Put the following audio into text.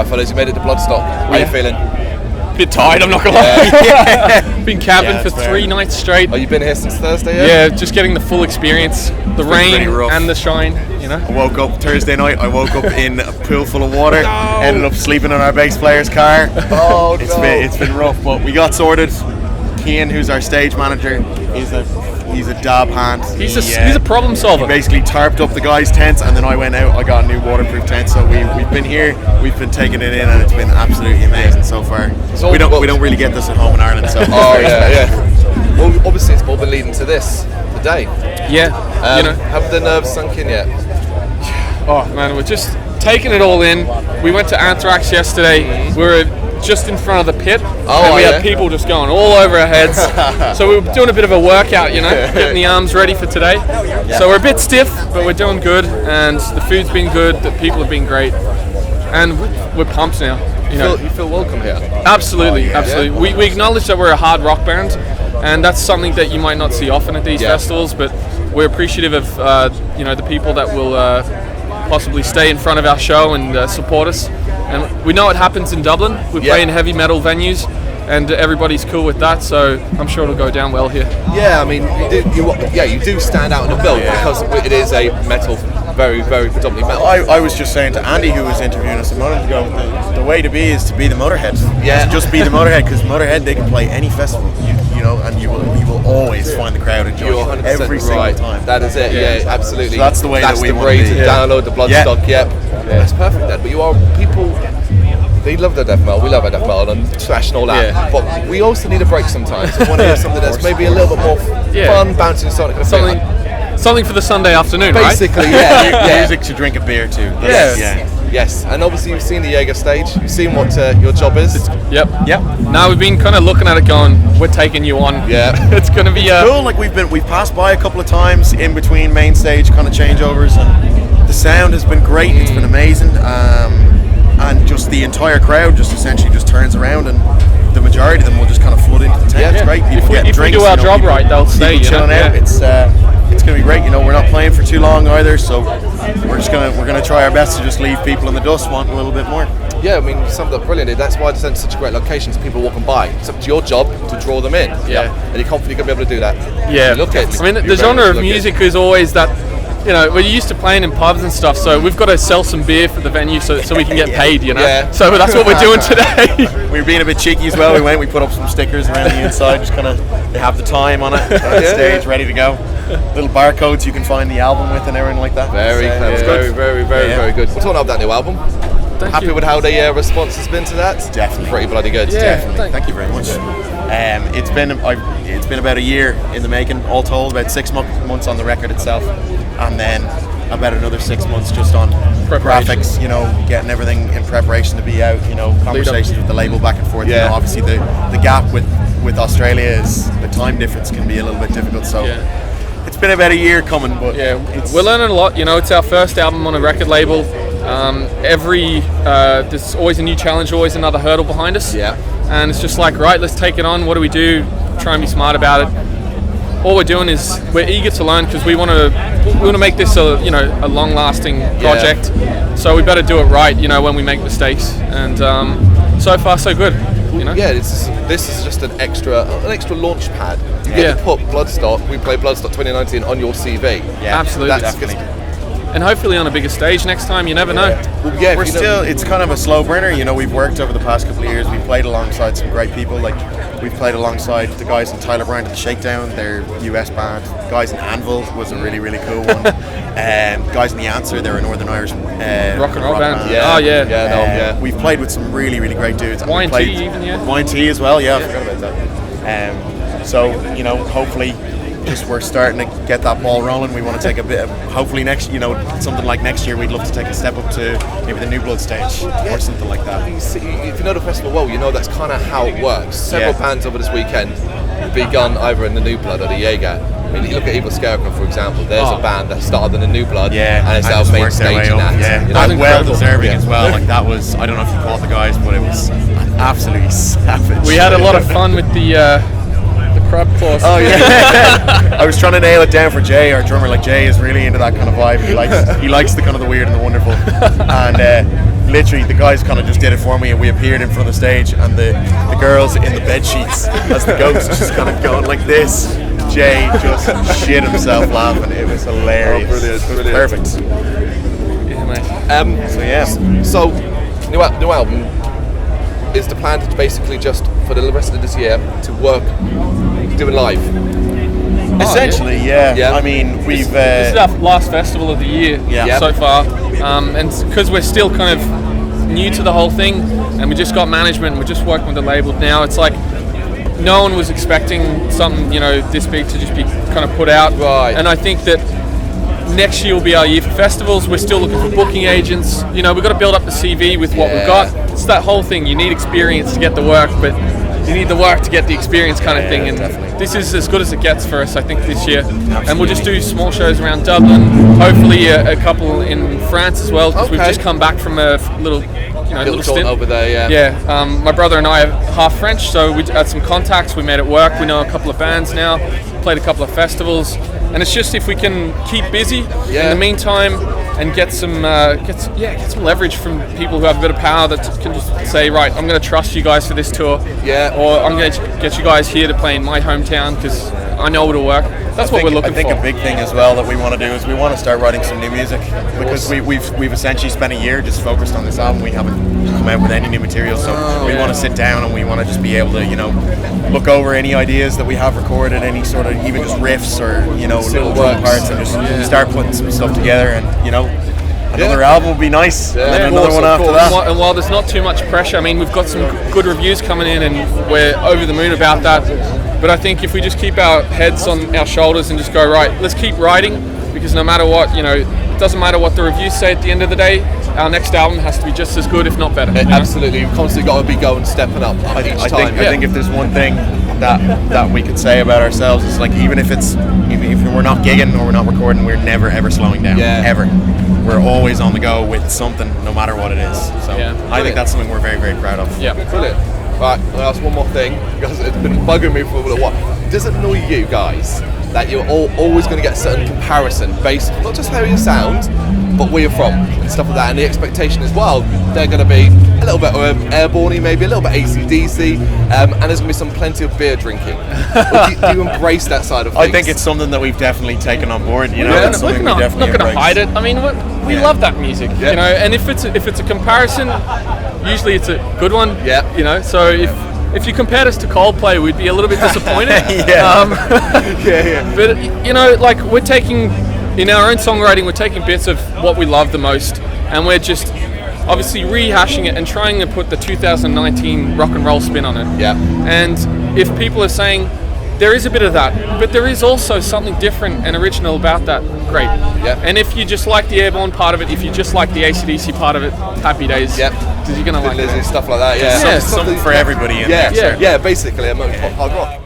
Alright fellas, you made it to Bloodstock. How are you feeling? Bit tired, I'm not gonna lie. Been camping for 3 nights straight. Oh, you've been here since Thursday, yeah? Yeah, just getting the full experience. The rain and the shine, you know? I woke up Thursday night, in a pool full of water, ended up sleeping in our bass player's car. Oh, it's been rough, but we got sorted. Cian, who's our stage manager, he's a dab hand. He's a problem solver. He basically tarped up the guys' tents, and then I went out. I got a new waterproof tent. So we've been here, we've been taking it in, and it's been absolutely amazing so far. We don't really get this at home in Ireland. So Well, obviously it's all been leading to this today. Yeah. Have the nerves sunk in yet? Oh man, we're just taking it all in. We went to Anthrax yesterday. We were just in front of the pit, and we had people just going all over our heads. So we were doing a bit of a workout, getting the arms ready for today. So we're a bit stiff, but we're doing good, and the food's been good, the people have been great, and we're pumped now. You feel welcome here? Absolutely. We acknowledge that we're a hard rock band, and that's something that you might not see often at these festivals, but we're appreciative of the people that will possibly stay in front of our show and support us. And we know it happens in Dublin. We play in heavy metal venues, and everybody's cool with that. So I'm sure it'll go down well here. Yeah, I mean, you do stand out in the bill because it is a metal, very, very predominantly metal. I was just saying to Andy, who was interviewing us a moment ago, the way to be is to be the Motorhead. Yeah, just be the Motorhead, because Motorhead, they can play any festival, and you will always find the crowd enjoying it every single time. That is it. Yeah, absolutely. So that's the way that we want to be. To download the Bloodstock. Yeah. That's perfect then. But people, they love the death metal. We love our death metal and thrash and all that. Yeah. But we also need a break sometimes. We want to hear something that's maybe a little bit more fun, bouncing something for the Sunday afternoon, basically, right? Music to drink a beer to. Yes, and obviously you've seen the Jaeger stage. You've seen what your job is. Yep. Now we've been kind of looking at it, going, "We're taking you on." Yeah, it's going to be cool. Like we've passed by a couple of times in between main stage kind of changeovers, and the sound has been great. It's been amazing, and just the entire crowd just essentially just turns around, and the majority of them will just kind of flood into the tent. It's great. People if we do our job right, they'll stay. Chilling out. It's going to be great. We're not playing for too long either, so we're going to try our best to just leave people in the dust wanting a little bit more. Yeah, I mean, you summed up brilliantly. That's why it's such a great location. People walking by. It's up to your job to draw them in. Yeah, and you're confident you're going to be able to do that. Yeah, look at. I mean, the genre of music is always that. We're used to playing in pubs and stuff, so we've got to sell some beer for the venue so we can get paid, So that's what we're doing today. We were being a bit cheeky as well. We put up some stickers around the inside, just kind of, they have the time on it, stage, ready to go. Little barcodes you can find the album with and everything like that. Very clever, very good. We're talking about that new album. Happy with how the response has been to that? Definitely. Pretty bloody good. Yeah, definitely. Thank you very much. It's been about a year in the making, all told, about 6 months on the record itself, and then about another 6 months just on graphics, getting everything in preparation to be out, conversations with the label back and forth. Obviously the gap with Australia is the time difference can be a little bit difficult, so it's been about a year coming, but we're learning a lot. It's our first album on a record label. There's always a new challenge, always another hurdle behind us. Yeah. And it's just like, right, let's take it on. What do we do? Try and be smart about it. All we're doing is we're eager to learn, because we want to make this a long-lasting project. So we better do it right, when we make mistakes. And so far so good. Yeah, this is just an extra launch pad. You get to put Bloodstock. We play Bloodstock 2019 on your CV. Yeah, absolutely, definitely. And hopefully on a bigger stage next time. You never know. Well, yeah, it's kind of a slow burner. We've worked over the past couple of years. We've played alongside some great people. Like we've played alongside the guys in Tyler Brown to the Shakedown, their US band. Guys in Anvil was a really, really cool one. Guys in The Answer, they're a Northern Irish rock and roll band. We've played with some really, really great dudes. Wine Tea even, Wine Tea as well, I forgot about that. So, hopefully we're starting to get that ball rolling. We want to take a bit of, hopefully something like next year, we'd love to take a step up to maybe the New Blood stage or something like that. If you know the festival well, that's kind of how it works. Several bands over this weekend have begun either in the New Blood or the Jaeger. I mean, you look at Evil Scarecrow, for example. There's a band that started in the New Blood, and it's our main stage in that. And well deserving as well. Like that was, I don't know if you caught the guys, but it was absolutely savage. We had a lot of fun with the crab claws. Oh yeah. I was trying to nail it down for Jay, our drummer. Like Jay is really into that kind of vibe. He likes the kind of the weird and the wonderful, and literally the guys kind of just did it for me, and we appeared in front of the stage, and the girls in the bed sheets as the ghost just kind of going like this. Jay just shit himself laughing. It was hilarious. Oh, brilliant, it was perfect. Yeah, mate. So new album. Is the plan to basically just for the rest of this year to work doing live? Essentially, yeah. I mean, this is our last festival of the year so far, and because we're still kind of new to the whole thing, and we just got management, we're just working with the label now. It's like no one was expecting something, this big to just be kind of put out, right? And I think that next year will be our year for festivals. We're still looking for booking agents. We've got to build up the CV with what we've got. It's that whole thing. You need experience to get the work, but you need the work to get the experience kind of thing. And definitely. This is as good as it gets for us, I think, this year. Absolutely. And we'll just do small shows around Dublin. Hopefully a couple in France as well, because we've just come back from a little stint over there. Yeah. My brother and I are half French, so we had some contacts. We made it work. We know a couple of bands now. Played a couple of festivals. And it's just if we can keep busy in the meantime and get some leverage from people who have a bit of power that can just say, right, I'm going to trust you guys for this tour, or I'm going to get you guys here to play in my hometown because I know it'll work. That's what we're looking for. I think a big thing as well that we want to do is we want to start writing some new music, because we've essentially spent a year just focused on this album. We haven't come out with any new material, so we want to sit down and we want to just be able to look over any ideas that we have recorded, any sort of even just riffs or little drum parts, and just start putting some stuff together, and another album would be nice, and then another one after that. And while there's not too much pressure, I mean, we've got some good reviews coming in and we're over the moon about that. But I think if we just keep our heads on our shoulders and just go, right, let's keep writing, because no matter what, it doesn't matter what the reviews say at the end of the day, our next album has to be just as good, if not better. Absolutely, you've constantly got to be stepping up I think if there's one thing that we could say about ourselves, it's like even if we're not gigging or we're not recording, we're never ever slowing down, ever. We're always on the go with something, no matter what it is. So I think that's something we're very, very proud of. Yeah, brilliant. Right, I'll ask one more thing, because it's been bugging me for a little while. Does it annoy you guys that you're always going to get a certain comparison based not just how you sound, but where you're from and stuff like that, and the expectation as well, they're going to be a little bit airborne, maybe a little bit AC/DC, and there's going to be plenty of beer drinking. Do you embrace that side of things? I think it's something that we've definitely taken on board. It's we're not going to hide it. I mean, we love that music, and if it's a comparison, usually it's a good one. So if you compared us to Coldplay, we'd be a little bit disappointed. But we're taking, in our own songwriting, we're taking bits of what we love the most, and we're just obviously rehashing it and trying to put the 2019 rock and roll spin on it. And if people are saying there is a bit of that, but there is also something different and original about that, great. And if you just like the airborne part of it, if you just like the AC/DC part of it, happy days. Because you're going to like it. Stuff like that, something for everybody in there. Basically, I'm hard rock.